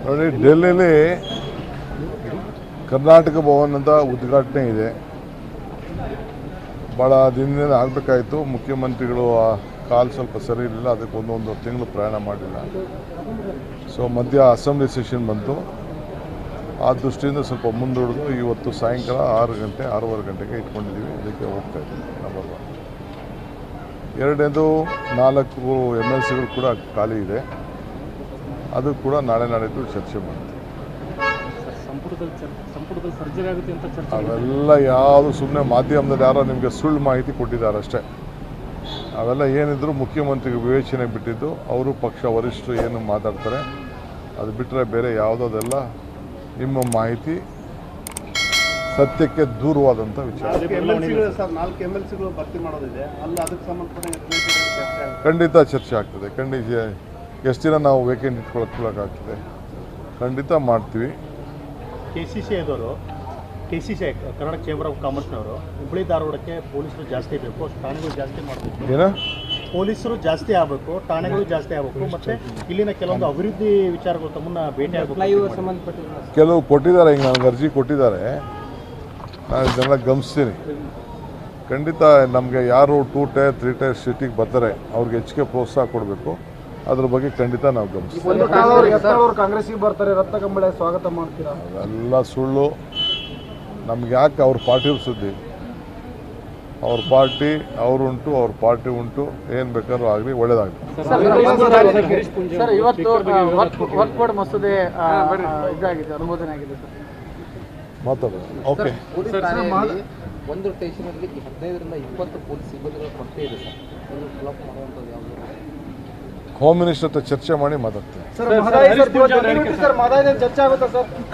ನೋಡಿ, ಡೆಲ್ಲಿಲಿ ಕರ್ನಾಟಕ ಭವನ್ ಅಂತ ಉದ್ಘಾಟನೆ ಇದೆ. ಭಾಳ ದಿನದಿಂದ ಆಗಬೇಕಾಯಿತು. ಮುಖ್ಯಮಂತ್ರಿಗಳು ಕಾಲು ಸ್ವಲ್ಪ ಸರಿ ಇರಲಿಲ್ಲ, ಅದಕ್ಕೆ ಒಂದೊಂದು ತಿಂಗಳು ಪ್ರಯಾಣ ಮಾಡಿಲ್ಲ. ಸೊ ಮಧ್ಯ ಅಸೆಂಬ್ಲಿ ಸೆಷನ್ ಬಂತು. ಆ ದೃಷ್ಟಿಯಿಂದ ಸ್ವಲ್ಪ ಮುಂದೂಡಿದು ಇವತ್ತು ಸಾಯಂಕಾಲ 6 ಗಂಟೆಗೆ ಇಟ್ಕೊಂಡಿದ್ದೀವಿ. ಅದಕ್ಕೆ ಹೋಗ್ತಾ ಇದ್ದೀವಿ. ನಂಬರ್ 1. ಎರಡನೇದು 4 MLCಗಳು ಕೂಡ ಖಾಲಿ ಇದೆ. ಅದು ಕೂಡ ನಾಳೆ ನಾಡಿದ್ದು ಚರ್ಚೆ ಮಾಡ್ತೀವಿ. ಅವೆಲ್ಲ ಯಾವುದು ಸುಮ್ಮನೆ ಮಾಧ್ಯಮದಲ್ಲಿ ಯಾರೋ ನಿಮಗೆ ಸುಳ್ಳು ಮಾಹಿತಿ ಕೊಟ್ಟಿದ್ದಾರೆ ಅಷ್ಟೇ. ಅವೆಲ್ಲ ಏನಿದ್ರು ಮುಖ್ಯಮಂತ್ರಿಗೆ ವಿವೇಚನೆ ಬಿಟ್ಟಿದ್ದು. ಅವರು ಪಕ್ಷ ವರಿಷ್ಠರು ಏನು ಮಾತಾಡ್ತಾರೆ ಅದು ಬಿಟ್ಟರೆ ಬೇರೆ ಯಾವುದೋದೆಲ್ಲ ನಿಮ್ಮ ಮಾಹಿತಿ ಸತ್ಯಕ್ಕೆ ದೂರವಾದಂಥ ವಿಚಾರ. ಖಂಡಿತ ಚರ್ಚೆ ಆಗ್ತದೆ. ಎಷ್ಟು ದಿನ ನಾವು ವೇಕೆಂಟ್ ಇಟ್ಕೊಳ್ಳೋಕ್ಕಾಗ್ತದೆ? ಖಂಡಿತ ಮಾಡ್ತೀವಿ. KCC ಕರ್ನಾಟಕ ಚೇಂಬರ್ ಆಫ್ ಕಾಮರ್ಸ್ನವರು ಹುಬ್ಬಳ್ಳಿ ಧಾರವಾಡಕ್ಕೆ ಪೊಲೀಸರು ಜಾಸ್ತಿ ಬೇಕು, ಠಾಣೆಗಳು ಜಾಸ್ತಿ ಮಾಡಬೇಕು. ಏನ ಪೊಲೀಸರು ಜಾಸ್ತಿ ಆಗಬೇಕು, ಠಾಣೆಗಳು ಜಾಸ್ತಿ ಆಗಬೇಕು, ಮತ್ತು ಇಲ್ಲಿನ ಕೆಲವೊಂದು ಅಭಿವೃದ್ಧಿ ವಿಚಾರಗಳು ತಮ್ಮನ್ನ ಭೇಟಿ ಆಗಬೇಕು. ಕೆಲವು ಕೊಟ್ಟಿದ್ದಾರೆ, ಹಿಂಗೆ ನನಗೆ ಅರ್ಜಿ ಕೊಟ್ಟಿದ್ದಾರೆ. ನಾನು ಇದನ್ನೆಲ್ಲ ಗಮನಿಸ್ತೀನಿ. ಖಂಡಿತ ನಮಗೆ ಯಾರು 2 ಟೈರ್ 3 ಟೈರ್ ಸಿಟಿಗೆ ಬರ್ತಾರೆ ಅವ್ರಿಗೆ ಹೆಚ್ಚಿಗೆ ಪ್ರೋತ್ಸಾಹ ಕೊಡಬೇಕು. ಅದ್ರ ಬಗ್ಗೆ ಖಂಡಿತ ನಾವು ಗಮನಿಸ್ತೀವಿ. ಕಾಂಗ್ರೆಸ್ಗೆ ಬರ್ತಾರೆ, ರತ್ನ ಕಂಬಳ ಸ್ವಾಗತ ಮಾಡ್ತೀರಾ? ಅದೆಲ್ಲ ಸುಳ್ಳು. ನಮ್ಗೆ ಯಾಕೆ ಅವ್ರ ಪಾರ್ಟಿ ಸುದ್ದಿ? ಅವ್ರ ಪಾರ್ಟಿ ಅವರುಂಟು, ಅವ್ರ ಪಾರ್ಟಿ ಉಂಟು. ಏನು ಬೇಕಾದ್ರೂ ಆಗಲಿ, ಒಳ್ಳೇದಾಗಲಿ. ಸರ್, ಇವತ್ತು ವಕ್ಫ್ ಬೋರ್ಡ್ ಮಸೂದೆ ಇದಾಗಿದೆ, ಅನುಮೋದನೆ ಆಗಿದೆ ಸರ್. ಮಾತಾಡೋಣ. ಓಕೆ. ಒಂದು ಸ್ಟೇಷನಲ್ಲಿ 15ರಿಂದ 20 ಪೊಲೀಸ್ ಸಿಬ್ಬಂದಿಗಳ ಕೊರತೆ ಇದೆ ಸರ್. ಇದು ಫಾಲೋಅಪ್ ಮಾಡುವಂಥದ್ದು ಯಾವುದು? ಹೋಮ್ ಮಿನಿಸ್ಟರ್ ಹತ್ರ ಚರ್ಚೆ ಮಾಡಿ ಮಾತಾಡ್ತೀನಿ. ಸರ್, ಮಹದಾಯಿ ಚರ್ಚೆ ಆಗುತ್ತಾ ಸರ್?